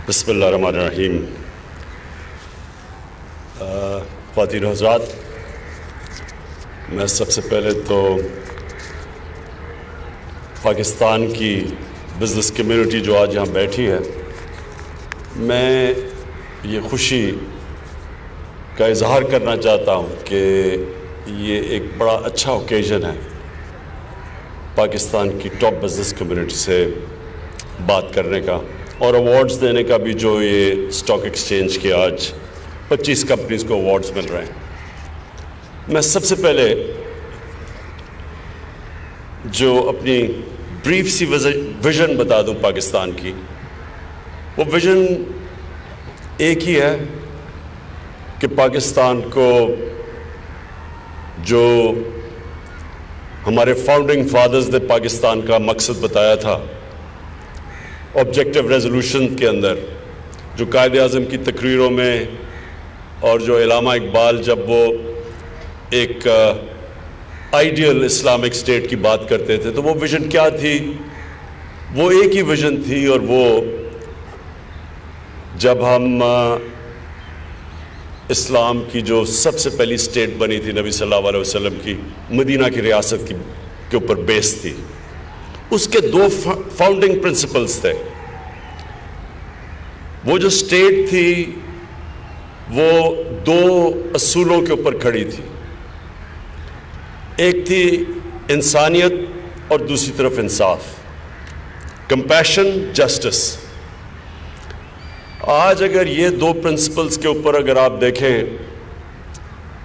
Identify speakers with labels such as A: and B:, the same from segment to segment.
A: بسم اللہ الرحمن الرحیم۔ خواتین و حضرات، میں سب سے پہلے تو پاکستان کی بزنس کمیونٹی جو آج یہاں بیٹھی ہے، میں یہ خوشی کا اظہار کرنا چاہتا ہوں کہ یہ ایک بڑا اچھا اوکیزن ہے پاکستان کی ٹاپ بزنس کمیونٹی سے بات کرنے کا اور ایوارڈز دینے کا بھی، جو یہ اسٹاک ایکسچینج کے آج 25 کمپنیز کو ایوارڈز مل رہے ہیں۔ میں سب سے پہلے جو اپنی بریف سی ویژن بتا دوں پاکستان کی، وہ ویژن ایک ہی ہے کہ پاکستان کو جو ہمارے فاؤنڈنگ فادرز نے پاکستان کا مقصد بتایا تھا، آبجیکٹیو ریزولوشن کے اندر، جو قائد اعظم کی تقریروں میں اور جو علامہ اقبال جب وہ ایک آئیڈیل اسلامک اسٹیٹ کی بات کرتے تھے، تو وہ ویژن کیا تھی؟ وہ ایک ہی ویژن تھی، اور وہ جب ہم اسلام کی جو سب سے پہلی اسٹیٹ بنی تھی نبی صلی اللہ علیہ وسلم کی، مدینہ کی ریاست کے اوپر بیس تھی، اس کے دو فاؤنڈنگ پرنسپلز تھے۔ وہ جو اسٹیٹ تھی وہ دو اصولوں کے اوپر کھڑی تھی، ایک تھی انسانیت اور دوسری طرف انصاف، کمپیشن، جسٹس۔ آج اگر یہ دو پرنسپلز کے اوپر اگر آپ دیکھیں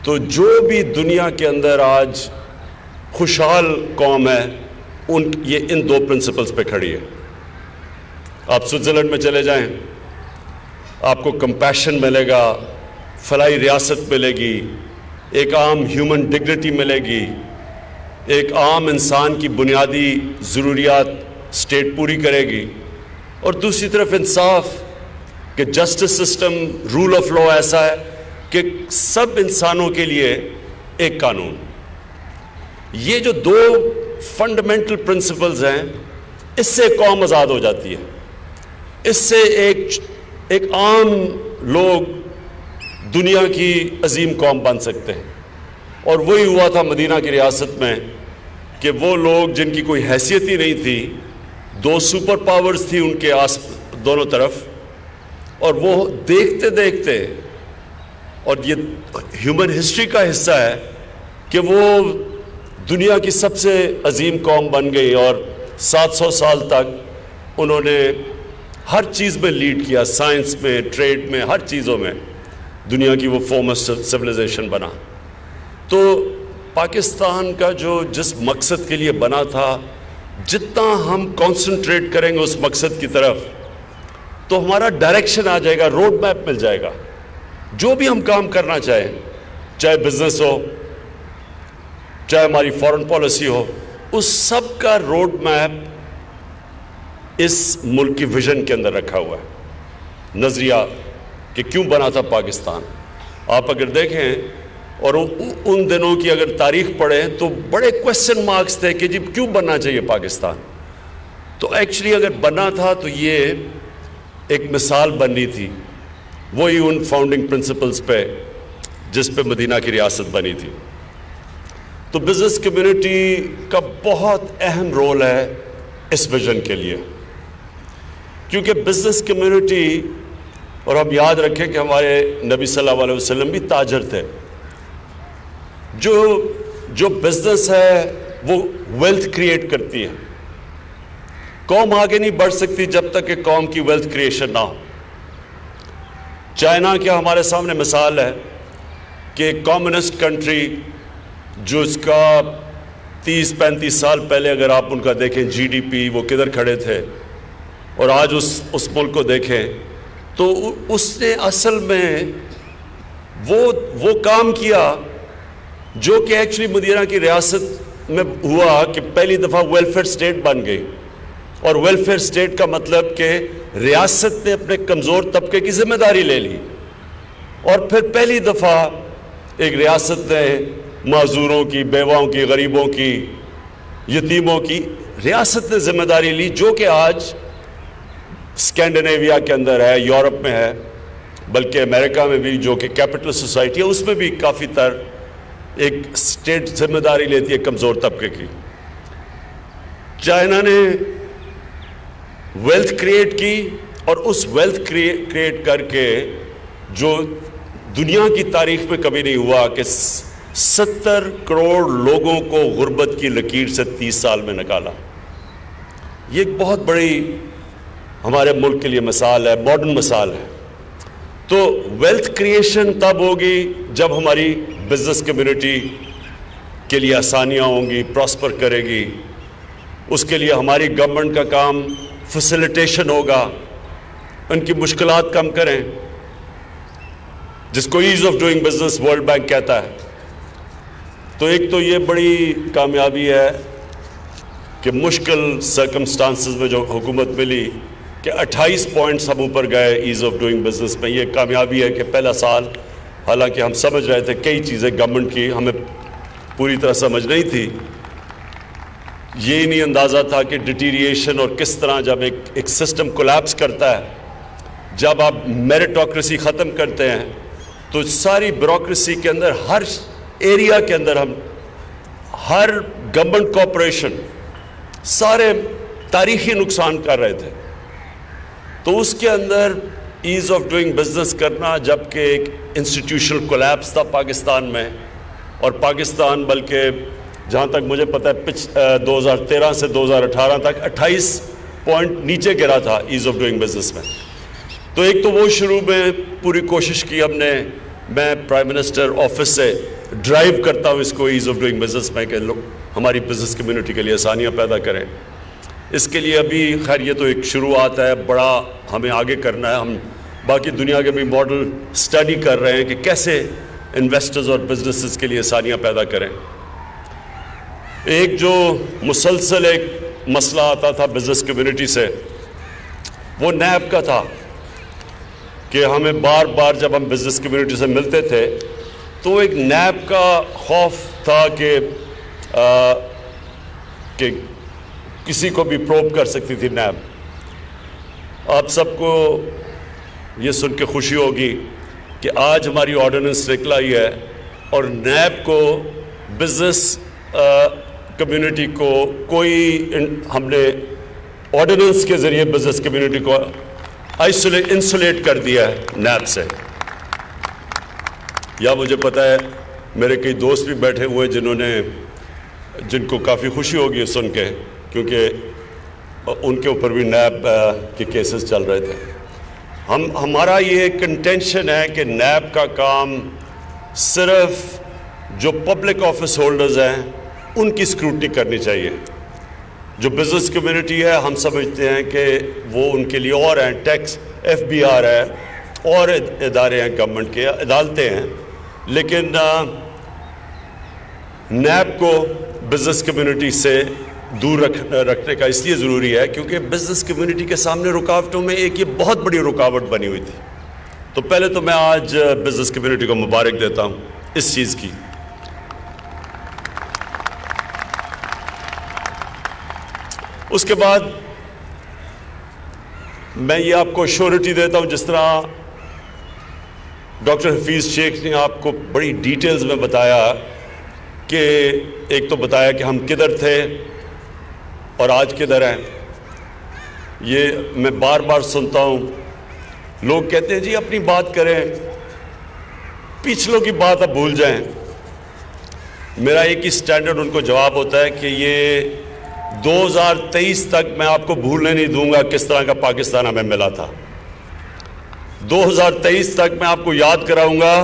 A: تو جو بھی دنیا کے اندر آج خوشحال قوم ہے، یہ ان دو پرنسپلز پہ کھڑی ہے۔ آپ سوئٹزرلینڈ میں چلے جائیں، آپ کو کمپیشن ملے گا، فلاحی ریاست ملے گی، ایک عام ہیومن ڈگنیٹی ملے گی، ایک عام انسان کی بنیادی ضروریات اسٹیٹ پوری کرے گی، اور دوسری طرف انصاف، کہ justice system, rule of law ایسا ہے کہ سب انسانوں کے لیے ایک قانون۔ یہ جو دو فنڈامنٹل پرنسپلز ہیں، اس سے قوم آزاد ہو جاتی ہے، اس سے ایک عام لوگ دنیا کی عظیم قوم بن سکتے ہیں۔ اور وہی ہوا تھا مدینہ کی ریاست میں، کہ وہ لوگ جن کی کوئی حیثیت ہی نہیں تھی، دو سپر پاورز تھی ان کے دونوں طرف، اور وہ دیکھتے دیکھتے، اور یہ ہیومن ہسٹری کا حصہ ہے کہ وہ دنیا کی سب سے عظیم قوم بن گئی، اور 700 سال تک انہوں نے ہر چیز میں لیڈ کیا، سائنس میں، ٹریڈ میں، ہر چیزوں میں دنیا کی وہ فورمسٹ سویلائزیشن بنا۔ تو پاکستان کا جو جس مقصد کے لیے بنا تھا، جتنا ہم کانسنٹریٹ کریں گے اس مقصد کی طرف، تو ہمارا ڈائریکشن آ جائے گا، روڈ میپ مل جائے گا۔ جو بھی ہم کام کرنا چاہیں، چاہے بزنس ہو، چاہے ہماری فارن پالیسی ہو، اس سب کا روڈ میپ اس ملک کی ویژن کے اندر رکھا ہوا ہے۔ نظریہ کہ کیوں بنا تھا پاکستان، آپ اگر دیکھیں اور ان دنوں کی اگر تاریخ پڑھیں تو بڑے کویسچن مارکس تھے کہ جی کیوں بننا چاہیے پاکستان۔ تو ایکچولی اگر بنا تھا تو یہ ایک مثال بننی تھی، وہی ان فاؤنڈنگ پرنسپلز پہ جس پہ مدینہ کی ریاست بنی تھی۔ تو بزنس کمیونٹی کا بہت اہم رول ہے اس ویژن کے لیے، کیونکہ بزنس کمیونٹی، اور ہم یاد رکھیں کہ ہمارے نبی صلی اللہ علیہ وسلم بھی تاجر تھے، جو بزنس ہے وہ ویلتھ کریٹ کرتی ہے۔ قوم آگے نہیں بڑھ سکتی جب تک کہ قوم کی ویلتھ کریشن نہ ہو۔ چائنا کی ہمارے سامنے مثال ہے کہ کمیونسٹ کنٹری، جو اس کا 30-35 سال پہلے اگر آپ ان کا دیکھیں جی ڈی پی، وہ کدھر کھڑے تھے، اور آج اس ملک کو دیکھیں تو اس نے اصل میں وہ کام کیا جو کہ ایکچولی مدینہ کی ریاست میں ہوا، کہ پہلی دفعہ ویلفیئر اسٹیٹ بن گئی۔ اور ویلفیئر اسٹیٹ کا مطلب کہ ریاست نے اپنے کمزور طبقے کی ذمہ داری لے لی، اور پھر پہلی دفعہ ایک ریاست نے معذوروں کی، بیواؤں کی، غریبوں کی، یتیموں کی ریاست نے ذمہ داری لی، جو کہ آج اسکینڈینیویا کے اندر ہے، یورپ میں ہے، بلکہ امریکہ میں بھی جو کہ کیپٹل سوسائٹی ہے اس میں بھی کافی تر ایک اسٹیٹ ذمہ داری لیتی ہے کمزور طبقے کی۔ چائنا نے ویلتھ کریٹ کی اور اس ویلتھ کریٹ کر کے جو دنیا کی تاریخ میں کبھی نہیں ہوا کہ 70 کروڑ لوگوں کو غربت کی لکیر سے 30 سال میں نکالا۔ یہ ایک بہت بڑی ہمارے ملک کے لیے مثال ہے، ماڈرن مثال ہے۔ تو ویلتھ کریشن تب ہوگی جب ہماری بزنس کمیونٹی کے لیے آسانیاں ہوں گی، پراسپر کرے گی۔ اس کے لیے ہماری گورنمنٹ کا کام فیسیلیٹیشن ہوگا، ان کی مشکلات کم کریں، جس کو as of doing business world bank کہتا ہے۔ تو ایک تو یہ بڑی کامیابی ہے کہ مشکل سرکمسٹانسز میں جو حکومت ملی کہ 28 پوائنٹس ہم اوپر گئے ایز آف ڈوئنگ بزنس میں۔ یہ کامیابی ہے کہ پہلا سال حالانکہ ہم سمجھ رہے تھے کئی چیزیں گورنمنٹ کی ہمیں پوری طرح سمجھ نہیں تھی، یہ نہیں اندازہ تھا کہ ڈیٹیریشن اور کس طرح جب ایک سسٹم کولیپس کرتا ہے، جب آپ میریٹوکریسی ختم کرتے ہیں تو ساری بیوروکریسی کے اندر ہر ایریا کے اندر ہم ہر گورنمنٹ کارپوریشن سارے تاریخی نقصان کر رہے تھے۔ تو اس کے اندر ایز آف ڈوئنگ بزنس کرنا، جبکہ ایک انسٹیٹیوشنل کولیپس تھا پاکستان میں، اور پاکستان بلکہ جہاں تک مجھے پتہ ہے 2013 سے 2018 تک 28 پوائنٹ نیچے گرا تھا ایز آف ڈوئنگ بزنس میں۔ تو ایک تو وہ شروع میں پوری کوشش کی ہم نے، میں پرائم منسٹر آفس سے ڈرائیو کرتا ہوں اس کو ایز آف ڈوئنگ بزنس میں کہ لوگ ہماری بزنس کمیونٹی کے لیے آسانیاں پیدا کریں۔ اس کے لیے ابھی خیر یہ تو ایک شروعات ہے، بڑا ہمیں آگے کرنا ہے۔ ہم باقی دنیا کے بھی ماڈل سٹڈی کر رہے ہیں کہ کیسے انویسٹرز اور بزنسز کے لیے آسانیاں پیدا کریں۔ ایک جو مسلسل ایک مسئلہ آتا تھا بزنس کمیونٹی سے وہ نیب کا تھا کہ ہمیں بار بار جب ہم بزنس کمیونٹی سے ملتے تھے تو ایک نیب کا خوف تھا کہ کسی کو بھی پروب کر سکتی تھی نیب۔ آپ سب کو یہ سن کے خوشی ہوگی کہ آج ہماری آرڈیننس نکل آئی ہے اور نیب کو بزنس کمیونٹی کو ہم نے آرڈیننس کے ذریعے بزنس کمیونٹی کو انسولیٹ کر دیا ہے نیب سے۔ یا مجھے پتہ ہے میرے کئی دوست بھی بیٹھے ہوئے جن کو کافی خوشی ہوگی سن کے، کیونکہ ان کے اوپر بھی نیب کے کیسز چل رہے تھے۔ ہمارا یہ کنٹینشن ہے کہ نیب کا کام صرف جو پبلک آفس ہولڈرز ہیں ان کی اسکروٹنی کرنی چاہیے۔ جو بزنس کمیونٹی ہے ہم سمجھتے ہیں کہ وہ ان کے لیے اور ہیں، ٹیکس ایف بی آر ہے اور ادارے ہیں گورنمنٹ کے، عدالتیں ہیں، لیکن نیب کو بزنس کمیونٹی سے دور رکھنے کا اس لیے ضروری ہے کیونکہ بزنس کمیونٹی کے سامنے رکاوٹوں میں ایک یہ بہت بڑی رکاوٹ بنی ہوئی تھی۔ تو پہلے تو میں آج بزنس کمیونٹی کو مبارک دیتا ہوں اس چیز کی۔ اس کے بعد میں یہ آپ کو شیورٹی دیتا ہوں، جس طرح ڈاکٹر حفیظ شیخ نے آپ کو بڑی ڈیٹیلز میں بتایا کہ ایک تو بتایا کہ ہم کدھر تھے اور آج کدھر ہیں۔ یہ میں بار بار سنتا ہوں، لوگ کہتے ہیں جی اپنی بات کریں، پچھلوں کی بات اب بھول جائیں۔ میرا ایک ہی سٹینڈرڈ ان کو جواب ہوتا ہے کہ یہ 2023 تک میں آپ کو بھولنے نہیں دوں گا کس طرح کا پاکستان ہمیں ملا تھا۔ 2023 تک میں آپ کو یاد کراؤں گا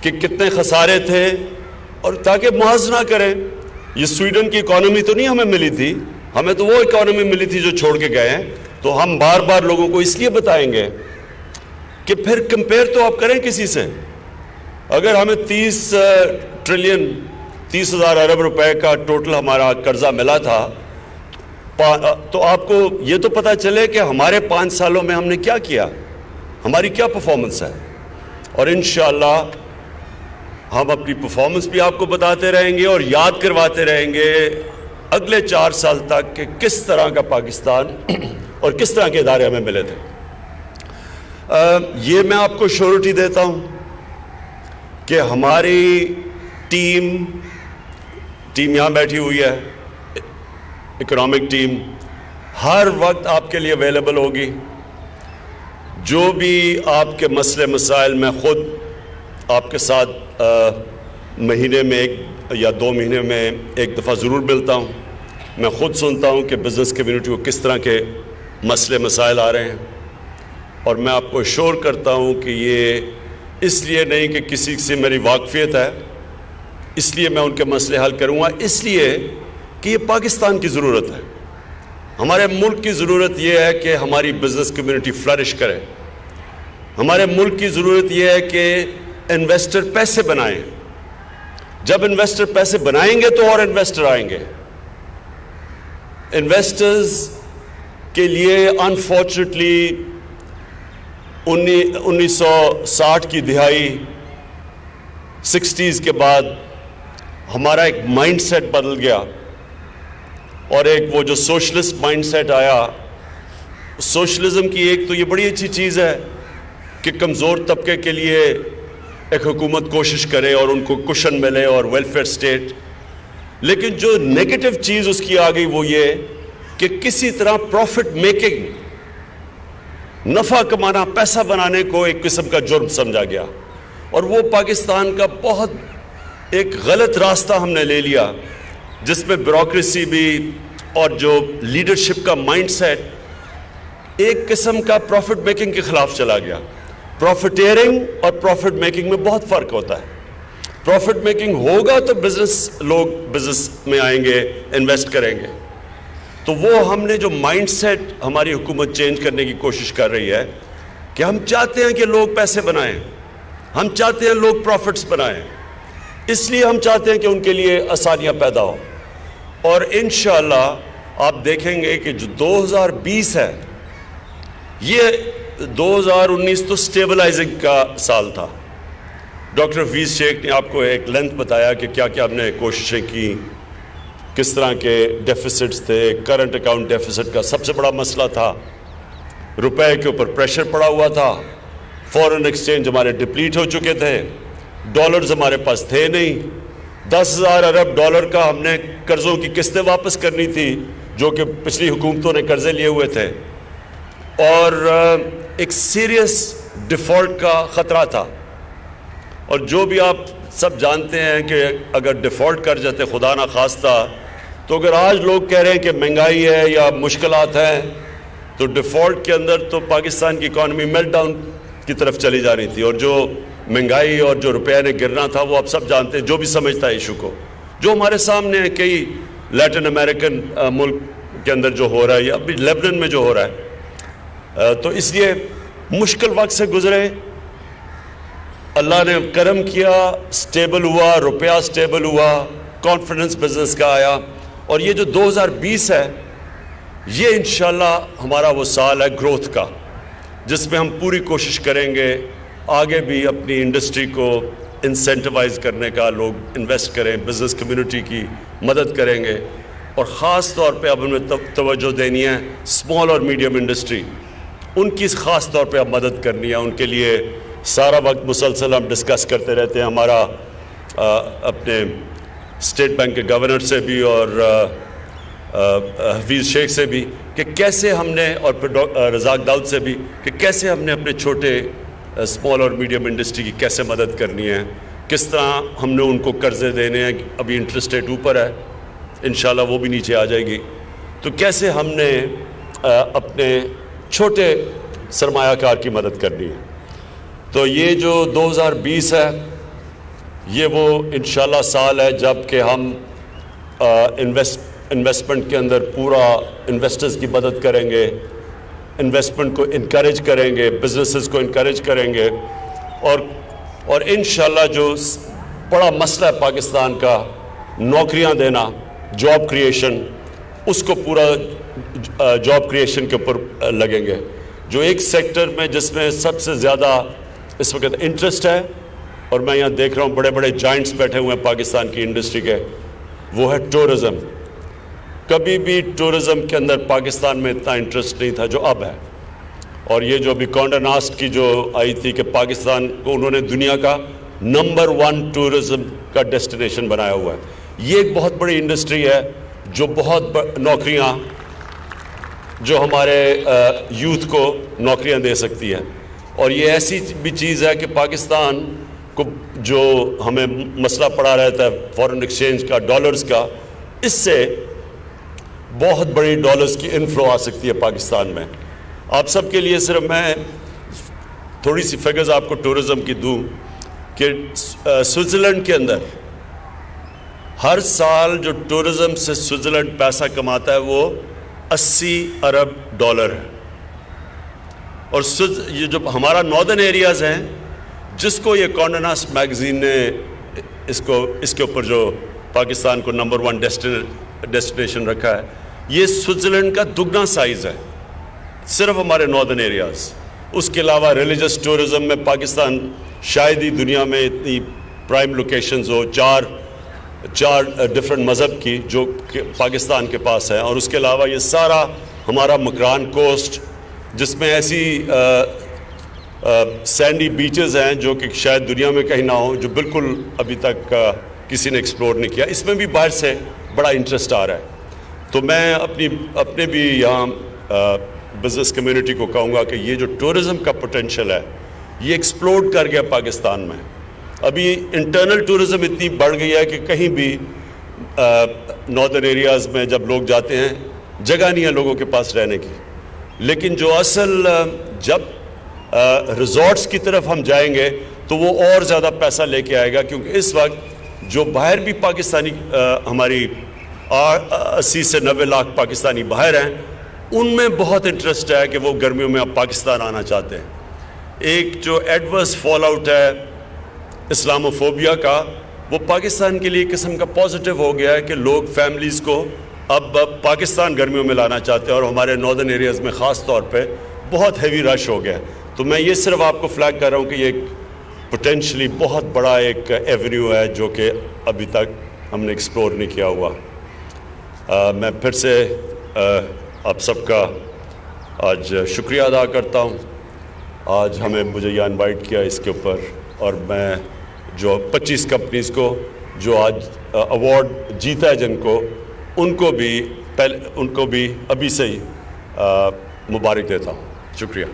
A: کہ کتنے خسارے تھے، اور تاکہ موازنہ کریں۔ یہ سویڈن کی اکانومی تو نہیں ہمیں ملی تھی، ہمیں تو وہ اکانومی ملی تھی جو چھوڑ کے گئے ہیں۔ تو ہم بار بار لوگوں کو اس لیے بتائیں گے کہ پھر کمپیئر تو آپ کریں کسی سے۔ اگر ہمیں 30 ٹریلین 30,000 ارب روپے کا ٹوٹل ہمارا قرضہ ملا تھا، تو آپ کو یہ تو پتہ چلے کہ ہمارے 5 سالوں میں ہم نے کیا کیا، ہماری کیا پرفارمنس ہے۔ اور انشاءاللہ ہم اپنی پرفارمنس بھی آپ کو بتاتے رہیں گے اور یاد کرواتے رہیں گے اگلے 4 سال تک کہ کس طرح کا پاکستان اور کس طرح کے ادارے ہمیں ملے تھے. یہ میں آپ کو شیورٹی دیتا ہوں کہ ہماری ٹیم یہاں بیٹھی ہوئی ہے، اکنامک ٹیم ہر وقت آپ کے لیے اویلیبل ہوگی. جو بھی آپ کے مسئلے مسائل میں خود آپ کے ساتھ مہینے میں 1 یا 2 مہینے میں ایک دفعہ ضرور ملتا ہوں. میں خود سنتا ہوں کہ بزنس کمیونٹی کو کس طرح کے مسئلے مسائل آ رہے ہیں، اور میں آپ کو شور کرتا ہوں کہ یہ اس لیے نہیں کہ کسی سے میری واقفیت ہے اس لیے میں ان کے مسئلے حل کروں گا، اس لیے کہ یہ پاکستان کی ضرورت ہے. ہمارے ملک کی ضرورت یہ ہے کہ ہماری بزنس کمیونٹی فلرش کرے. ہمارے ملک کی ضرورت یہ ہے کہ انویسٹر پیسے بنائیں. جب انویسٹر پیسے بنائیں گے تو اور انویسٹر آئیں گے. انویسٹرز کے لیے انفارچونیٹلی 1960 کی دہائی 60s کے بعد ہمارا ایک مائنڈ سیٹ بدل گیا، اور ایک وہ جو سوشلسٹ مائنڈ سیٹ آیا. سوشلزم کی ایک تو یہ بڑی اچھی چیز ہے کہ کمزور طبقے کے لیے ایک حکومت کوشش کرے اور ان کو کشن ملے اور ویلفیئر سٹیٹ، لیکن جو نیگیٹو چیز اس کی آ گئی وہ یہ کہ کسی طرح پروفٹ میکنگ، نفع کمانا، پیسہ بنانے کو ایک قسم کا جرم سمجھا گیا، اور وہ پاکستان کا بہت ایک غلط راستہ ہم نے لے لیا جس میں بیوروکریسی بھی اور جو لیڈرشپ کا مائنڈ سیٹ ایک قسم کا پروفٹ میکنگ کے خلاف چلا گیا. پروفیٹیرنگ اور پروفٹ میکنگ میں بہت فرق ہوتا ہے. پروفٹ میکنگ ہوگا تو لوگ بزنس میں آئیں گے، انویسٹ کریں گے. تو وہ ہم نے جو مائنڈ سیٹ ہماری حکومت چینج کرنے کی کوشش کر رہی ہے کہ ہم چاہتے ہیں کہ لوگ پیسے بنائیں، ہم چاہتے ہیں لوگ پروفٹس بنائیں، اس لیے ہم چاہتے ہیں کہ ان کے لیے آسانیاں پیدا ہو. اور انشاءاللہ آپ دیکھیں گے کہ جو 2020 ہے، یہ 2019 تو سٹیبلائزنگ کا سال تھا. ڈاکٹر حفیظ شیخ نے آپ کو ایک لینتھ بتایا کہ کیا کیا ہم نے کوششیں کی، کس طرح کے ڈیفیسٹس تھے. کرنٹ اکاؤنٹ ڈیفیسٹ کا سب سے بڑا مسئلہ تھا، روپے کے اوپر پریشر پڑا ہوا تھا، فورن ایکسچینج ہمارے ڈپلیٹ ہو چکے تھے، ڈالرز ہمارے پاس تھے نہیں. 10,000 ارب ڈالر کا ہم نے قرضوں کی قسطیں واپس کرنی تھی جو کہ پچھلی حکومتوں نے قرضے لیے ہوئے تھے، اور ایک سیریس ڈیفالٹ کا خطرہ تھا. اور جو بھی آپ سب جانتے ہیں کہ اگر ڈیفالٹ کر جاتے خدا نہ خواستہ، تو اگر آج لوگ کہہ رہے ہیں کہ مہنگائی ہے یا مشکلات ہیں، تو ڈیفالٹ کے اندر تو پاکستان کی اکانومی میلٹ ڈاؤن کی طرف چلی جا رہی تھی. اور جو مہنگائی اور جو روپیہ نے گرنا تھا وہ آپ سب جانتے ہیں، جو بھی سمجھتا ہے ایشو کو، جو ہمارے سامنے ہے کئی لیٹن امریکن ملک کے اندر جو ہو رہا ہے یا ابھی لیبنن میں جو ہو رہا ہے. تو اس لیے مشکل وقت سے گزرے، اللہ نے کرم کیا، سٹیبل ہوا، روپیہ سٹیبل ہوا، کانفیڈنس بزنس کا آیا. اور یہ جو 2020 ہے یہ انشاءاللہ ہمارا وہ سال ہے گروتھ کا، جس میں ہم پوری کوشش کریں گے آگے بھی اپنی انڈسٹری کو انسینٹیوائز کرنے کا، لوگ انویسٹ کریں، بزنس کمیونٹی کی مدد کریں گے. اور خاص طور پہ اب ہمیں توجہ دینی ہے اسمال اور میڈیم انڈسٹری، ان کی خاص طور پہ اب مدد کرنی ہے. ان کے لیے سارا وقت مسلسل ہم ڈسکس کرتے رہتے ہیں، ہمارا اپنے اسٹیٹ بینک کے گورنر سے بھی اور حفیظ شیخ سے بھی کہ کیسے ہم نے، اور پھر رزاق داؤد سے بھی کہ کیسے ہم نے اپنے چھوٹے اسمال اور میڈیم انڈسٹری کی کیسے مدد کرنی ہے، کس طرح ہم نے ان کو قرضے دینے ہیں. ابھی انٹرسٹ ریٹ اوپر ہے، انشاءاللہ وہ بھی نیچے آ جائے گی. تو کیسے ہم نے اپنے چھوٹے سرمایہ کار کی مدد کرنی ہے. تو یہ جو 2020 ہے یہ وہ انشاءاللہ سال ہے جب کہ ہم انویسٹمنٹ کے اندر پورا انویسٹرز کی مدد کریں گے، انویسٹمنٹ کو انکریج کریں گے، بزنسز کو انکریج کریں گے. اور انشاءاللہ جو بڑا مسئلہ ہے پاکستان کا، نوکریاں دینا، جاب کریشن، اس کو پورا جاب کریشن کے اوپر لگیں گے. جو ایک سیکٹر میں جس میں سب سے زیادہ اس وقت انٹرسٹ ہے، اور میں یہاں دیکھ رہا ہوں بڑے بڑے جائنٹس بیٹھے ہوئے ہیں پاکستان کی انڈسٹری کے، وہ ہے ٹورزم. کبھی بھی ٹورزم کے اندر پاکستان میں اتنا انٹرسٹ نہیں تھا جو اب ہے. اور یہ جو ابھی کانڈا ناسٹ کی جو آئی تھی کہ پاکستان کو انہوں نے دنیا کا نمبر 1 ٹورزم کا ڈیسٹینیشن بنایا ہوا ہے. یہ ایک بہت بڑی انڈسٹری ہے جو بہت نوکریاں جو ہمارے یوتھ کو نوکریاں دے سکتی ہے. اور یہ ایسی بھی چیز ہے کہ پاکستان کو جو ہمیں مسئلہ پڑا رہتا ہے فارن ایکسچینج کا، ڈالرز کا، اس سے بہت بڑی ڈالرز کی انفلو آ سکتی ہے پاکستان میں. آپ سب کے لیے صرف میں تھوڑی سی فگرز آپ کو ٹورزم کی دوں کہ سوئٹزرلینڈ کے اندر ہر سال جو ٹورزم سے سوئٹزرلینڈ پیسہ کماتا ہے وہ 80 ارب ڈالر ہے. اور یہ جو ہمارا ناردرن ایریاز ہیں جس کو یہ کانڈا ناسٹ میگزین نے اس کے اوپر جو پاکستان کو نمبر 1 ڈیسٹینیشن رکھا ہے، یہ سوئٹزرلینڈ کا دگنا سائز ہے صرف ہمارے ناردرن ایریاز. اس کے علاوہ ریلیجس ٹورزم میں پاکستان شاید ہی دنیا میں اتنی پرائم لوکیشنز ہو، چار ڈفرنٹ مذہب کی جو کہ پاکستان کے پاس ہیں. اور اس کے علاوہ یہ سارا ہمارا مکران کوسٹ جس میں ایسی سینڈی بیچز ہیں جو کہ شاید دنیا میں کہیں نہ ہوں، جو بالکل ابھی تک کسی نے ایکسپلور نہیں کیا، اس میں بھی باہر سے بڑا انٹرسٹ آ رہا ہے. تو میں اپنے بھی یہاں بزنس کمیونٹی کو کہوں گا کہ یہ جو ٹورزم کا پوٹینشیل ہے یہ ایکسپلوڈ کر گیا پاکستان میں. ابھی انٹرنل ٹورزم اتنی بڑھ گئی ہے کہ کہیں بھی ناردرن ایریاز میں جب لوگ جاتے ہیں جگہ نہیں ہے لوگوں کے پاس رہنے کی. لیکن جو اصل جب ریزورٹس کی طرف ہم جائیں گے تو وہ اور زیادہ پیسہ لے کے آئے گا، کیونکہ اس وقت جو باہر بھی پاکستانی ہماری 80 سے 90 لاکھ پاکستانی باہر ہیں، ان میں بہت انٹرسٹ ہے کہ وہ گرمیوں میں اب پاکستان آنا چاہتے ہیں. ایک جو ایڈورس فال آؤٹ ہے اسلاموفوبیا کا، وہ پاکستان کے لیے ایک قسم کا پازیٹیو ہو گیا ہے کہ لوگ فیملیز کو اب پاکستان گرمیوں میں لانا چاہتے ہیں، اور ہمارے ناردرن ایریاز میں خاص طور پہ بہت ہیوی رش ہو گیا. تو میں یہ صرف آپ کو فلیگ کر رہا ہوں کہ یہ ایک پوٹینشلی بہت بڑا ایک ایونیو ہے جو کہ ابھی تک ہم نے ایکسپلور نہیں کیا ہوا. میں پھر سے آپ سب کا آج شکریہ ادا کرتا ہوں. آج مجھے یہ انوائٹ کیا اس کے اوپر، اور میں جو 25 کمپنیز کو جو آج ایوارڈ جیتا ہے جن کو، ان کو بھی ابھی سے ہی مبارک دیتا ہوں. شکریہ.